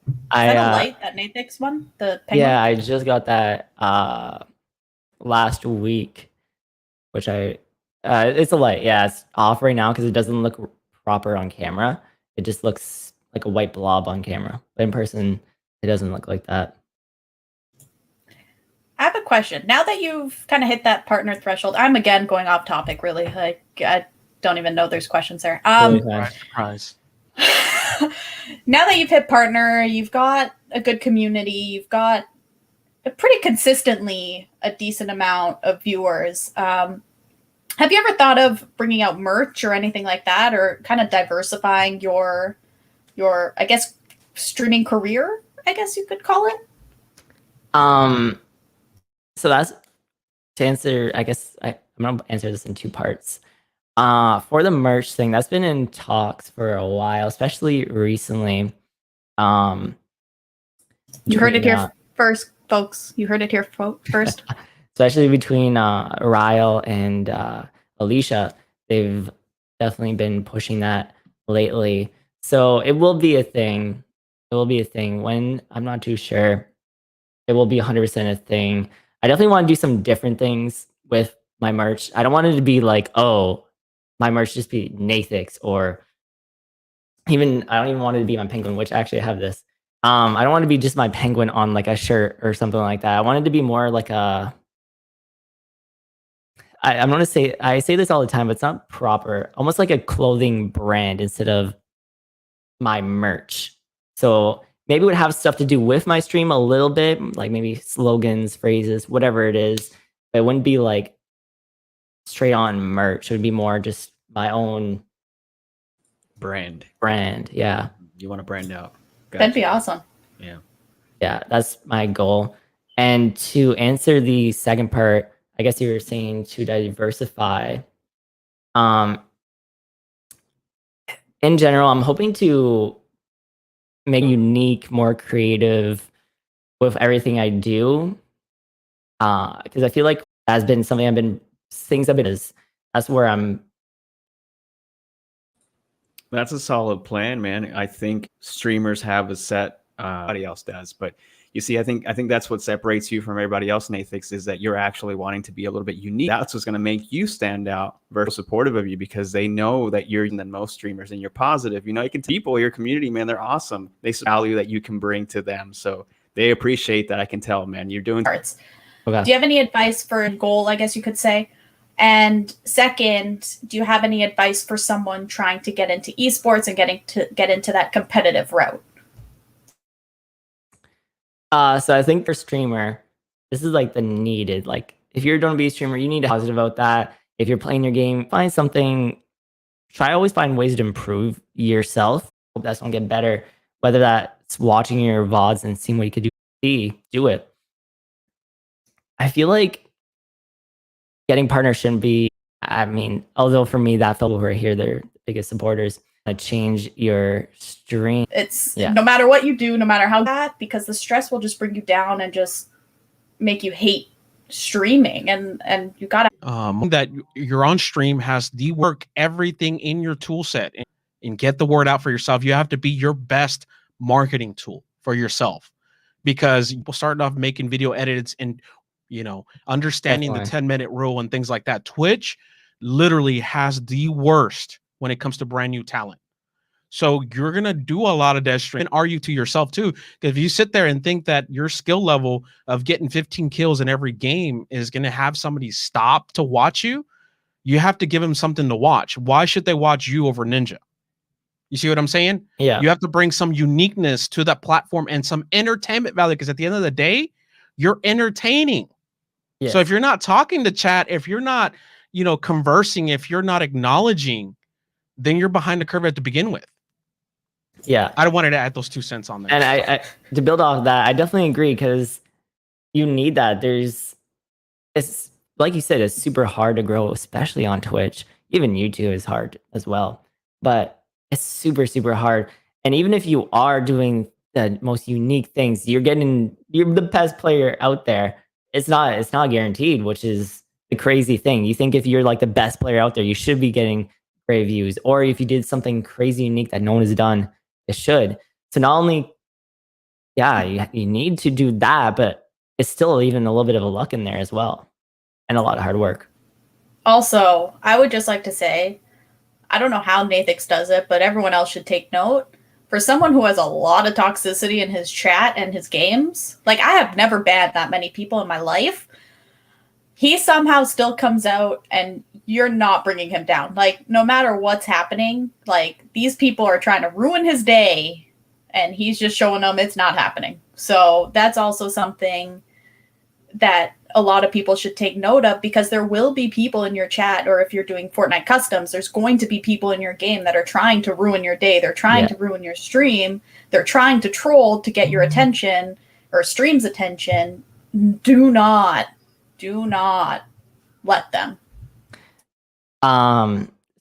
Is that a light, that Nathix one? The penguin? Yeah, I just got that last week, which it's a light. Yeah, it's off right now because it doesn't look proper on camera. It just looks like a white blob on camera. But in person, it doesn't look like that. I have a question. Now that you've kind of hit that partner threshold, I'm again going off topic, really. Like, I don't even know there's questions there. Surprise. Now that you've hit partner, you've got a good community, you've got pretty consistently a decent amount of viewers. Have you ever thought of bringing out merch or anything like that, or kind of diversifying your I guess streaming career, I guess you could call it? So that's to answer. I guess I'm gonna answer this in 2 parts. For the merch thing, that's been in talks for a while, especially recently. You heard it here first, folks. You heard it here first. Especially between Ryle and Alicia, they've definitely been pushing that lately. So it will be a thing. It will be a thing. When, I'm not too sure. It will be 100% a thing. I definitely want to do some different things with my merch. I don't want it to be like, oh, my merch just be Nathix, or even, I don't even want it to be my penguin, which actually I have this. I don't want to be just my penguin on like a shirt or something like that. I want it to be more like a, I'm going to say, I say this all the time, but it's not proper, almost like a clothing brand instead of my merch. So maybe it would have stuff to do with my stream a little bit, like maybe slogans, phrases, whatever it is. But it wouldn't be like straight on merch. It would be more just my own Brand. Yeah. You want to brand out. That'd be awesome. Yeah. Yeah, that's my goal. And to answer the second part, I guess you were saying to diversify. In general, I'm hoping to make unique, more creative with everything I do. Because I feel like that's been something that's where I'm. That's a solid plan, man. I think streamers have a set everybody else does, but you see, I think that's what separates you from everybody else, Nathix, is that you're actually wanting to be a little bit unique. That's what's going to make you stand out, versus supportive of you, because they know that you're than most streamers and you're positive. You know, you can tell people, your community, man, they're awesome. They see value that you can bring to them, so they appreciate that. I can tell, man. You're doing. Parts. Okay. Do you have any advice for a goal, I guess you could say? And second, do you have any advice for someone trying to get into esports and get into that competitive route? So I think for streamer, this is like the needed. Like, if you're going to be a streamer, you need to be positive about that. If you're playing your game, find something. Try always find ways to improve yourself. Hope that's going to get better. Whether that's watching your VODs and seeing what you could do it. I feel like getting partners shouldn't be. I mean, although for me, that fellow right here, they're the biggest supporters. Change your stream. It's no matter what you do, no matter how that, because the stress will just bring you down and just make you hate streaming. And you gotta that you're on stream has the work everything in your tool set and get the word out for yourself. You have to be your best marketing tool for yourself, because people starting off making video edits and understanding the 10-minute rule and things like that. Twitch literally has the worst when it comes to brand new talent. So you're going to do a lot of dead stream. And are you to yourself too? If you sit there and think that your skill level of getting 15 kills in every game is going to have somebody stop to watch you, you have to give them something to watch. Why should they watch you over Ninja? You see what I'm saying? Yeah. You have to bring some uniqueness to that platform and some entertainment value, because at the end of the day, you're entertaining. Yes. So if you're not talking to chat, if you're not, conversing, if you're not acknowledging, then you're behind the curve at to begin with. Yeah. I wanted to add those 2 cents on there. And I to build off that, I definitely agree, because you need that. It's like you said, it's super hard to grow, especially on Twitch. Even YouTube is hard as well, but it's super, super hard. And even if you are doing the most unique things, you're the best player out there. It's not guaranteed, which is the crazy thing. You think if you're like the best player out there, you should be getting great views, or if you did something crazy unique that no one has done, it should. So not only, you need to do that, but it's still even a little bit of a luck in there as well, and a lot of hard work. Also, I would just like to say, I don't know how Nathix does it, but everyone else should take note. For someone who has a lot of toxicity in his chat and his games, like, I have never banned that many people in my life. He somehow still comes out and you're not bringing him down. Like, no matter what's happening, like, these people are trying to ruin his day and he's just showing them it's not happening. So that's also something that a lot of people should take note of, because there will be people in your chat, or if you're doing Fortnite customs, there's going to be people in your game that are trying to ruin your day. They're trying to ruin your stream. They're trying to troll to get your attention or stream's attention. Do not let them.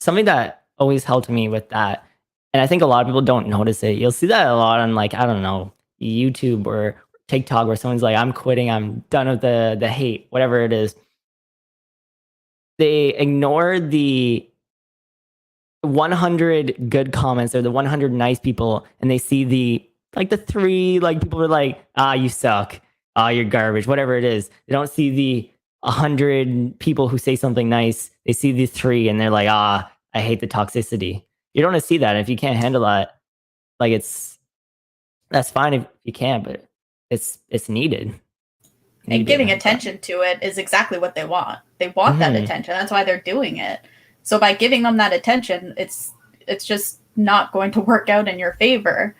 Something that always helped me with that, and I think a lot of people don't notice it. You'll see that a lot on, like, I don't know, YouTube or TikTok, where someone's like, I'm quitting, I'm done with the hate, whatever it is. They ignore the 100 good comments or the 100 nice people, and they see the 3 people are like, you suck, you're garbage, whatever it is. They don't see the 100 people who say something nice. They see the 3 and they're like, I hate the toxicity. You don't want to see that. If you can't handle that, that's fine if you can't, but it's needed. And giving attention to it is exactly what they want. They want that attention. That's why they're doing it. So by giving them that attention, it's just not going to work out in your favor.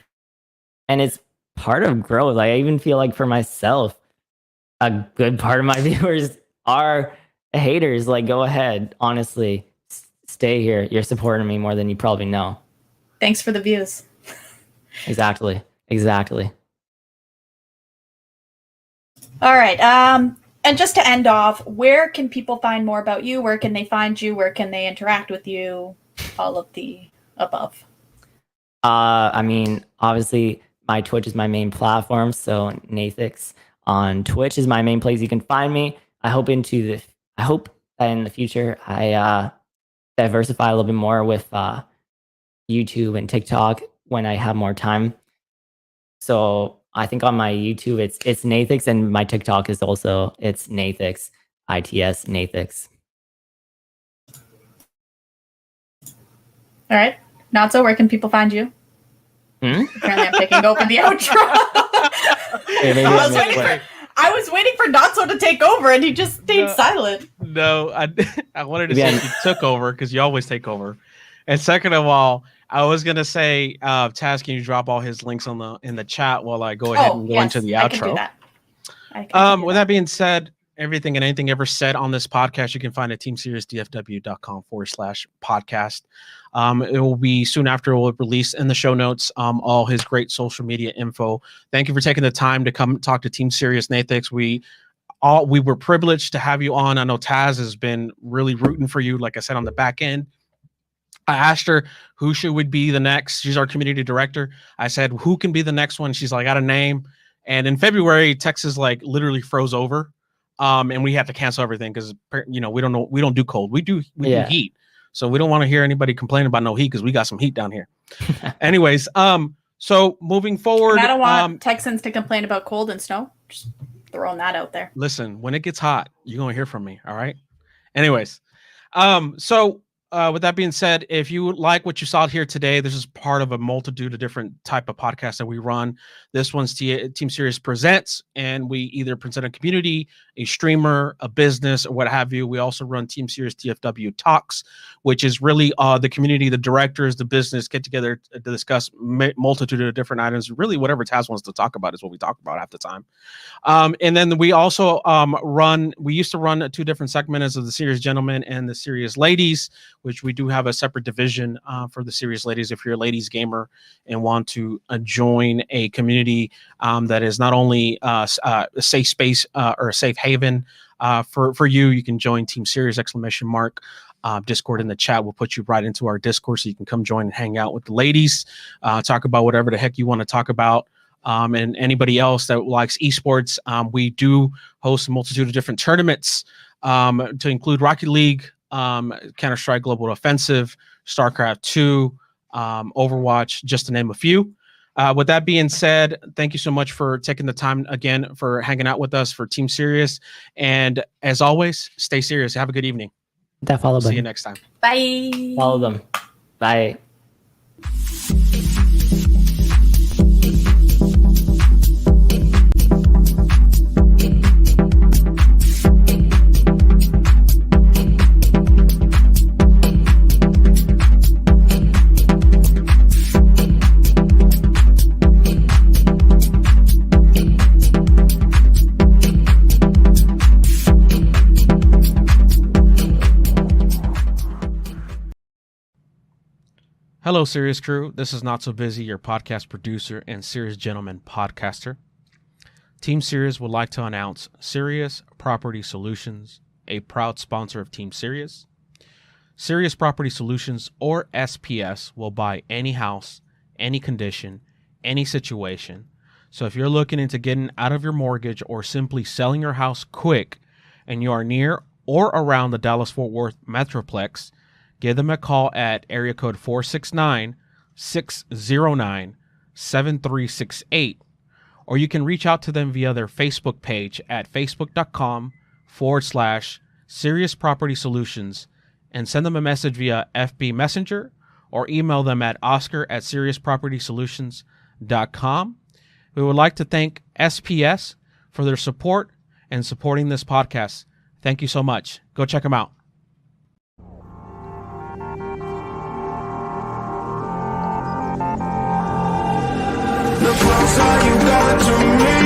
And it's part of growth. Like, I even feel like for myself, a good part of my viewers are haters. Like, go ahead, honestly, stay here. You're supporting me more than you probably know. Thanks for the views. Exactly. All right. And just to end off, where can people find more about you? Where can they find you? Where can they interact with you? All of the above. I mean, obviously, my Twitch is my main platform. So Nathix on Twitch is my main place you can find me. I hope that in the future I diversify a little bit more with YouTube and TikTok when I have more time. So I think on my YouTube it's Nathix, and my TikTok is also it's Nathix, ITS Nathix. All right. Not so. Where can people find you? Apparently, I'm taking over the outro. I was waiting for Natso to take over, and he just stayed silent. No, I wanted to say you took over because you always take over. And second of all, I was gonna say, Taz, can you drop all his links in the chat while I go ahead and go into the outro? I can do with that being said, everything and anything ever said on this podcast, you can find at teamseriesdfw.com/podcast. It will be soon after we'll release in the show notes all his great social media info. Thank you for taking the time to come talk to Team Serious Nathix. We were privileged to have you on. I know Taz has been really rooting for you, like I said, on the back end. I asked her who would be the next. She's our community director. I said, who can be the next one? She's like, I got a name. And in February, Texas like literally froze over. And we had to cancel everything because we don't do cold. We do heat. So we don't want to hear anybody complain about no heat because we got some heat down here. Anyways, so moving forward, and I don't want Texans to complain about cold and snow. Just throwing that out there. Listen, when it gets hot, you're gonna hear from me. All right. Anyways, with that being said, if you like what you saw here today, this is part of a multitude of different type of podcasts that we run. This one's Team Serious Presents, and we either present a community, a streamer, a business, or what have you. We also run Team Serious TFW Talks, which is really the community, the directors, the business get together to discuss multitude of different items. Really, whatever Taz wants to talk about is what we talk about half the time. And then we also we used to run 2 different segments of the Serious Gentlemen and the Serious Ladies, which we do have a separate division for the Serious Ladies. If you're a ladies gamer and want to join a community that is not only a safe space or a safe haven for you, you can join Team Serious ! Discord in the chat. We'll put you right into our Discord so you can come join and hang out with the ladies, talk about whatever the heck you want to talk about. And anybody else that likes esports, we do host a multitude of different tournaments to include Rocket League, Counter-Strike Global Offensive, StarCraft 2, Overwatch, just to name a few. With that being said, thank you so much for taking the time again for hanging out with us for Team Serious. And as always, stay serious. Have a good evening. See you next time. Bye. Follow them. Bye. Hello, Serious Crew. This is Not So Busy, your podcast producer and Serious Gentleman podcaster. Team Serious would like to announce Serious Property Solutions, a proud sponsor of Team Serious. Serious Property Solutions, or SPS, will buy any house, any condition, any situation. So if you're looking into getting out of your mortgage or simply selling your house quick and you are near or around the Dallas-Fort Worth Metroplex, give them a call at area code 469-609-7368, or you can reach out to them via their Facebook page at facebook.com/Serious Property Solutions and send them a message via FB Messenger or email them at oscar@seriouspropertysolutions.com. We would like to thank SPS for their support and supporting this podcast. Thank you so much. Go check them out. The closer you got to me,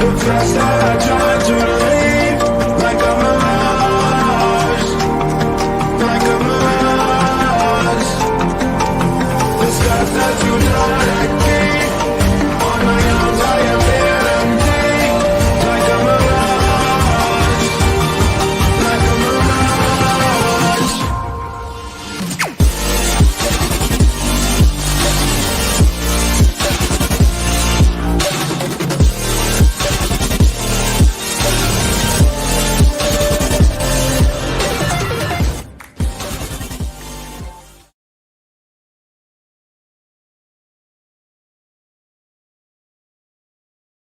the faster I try to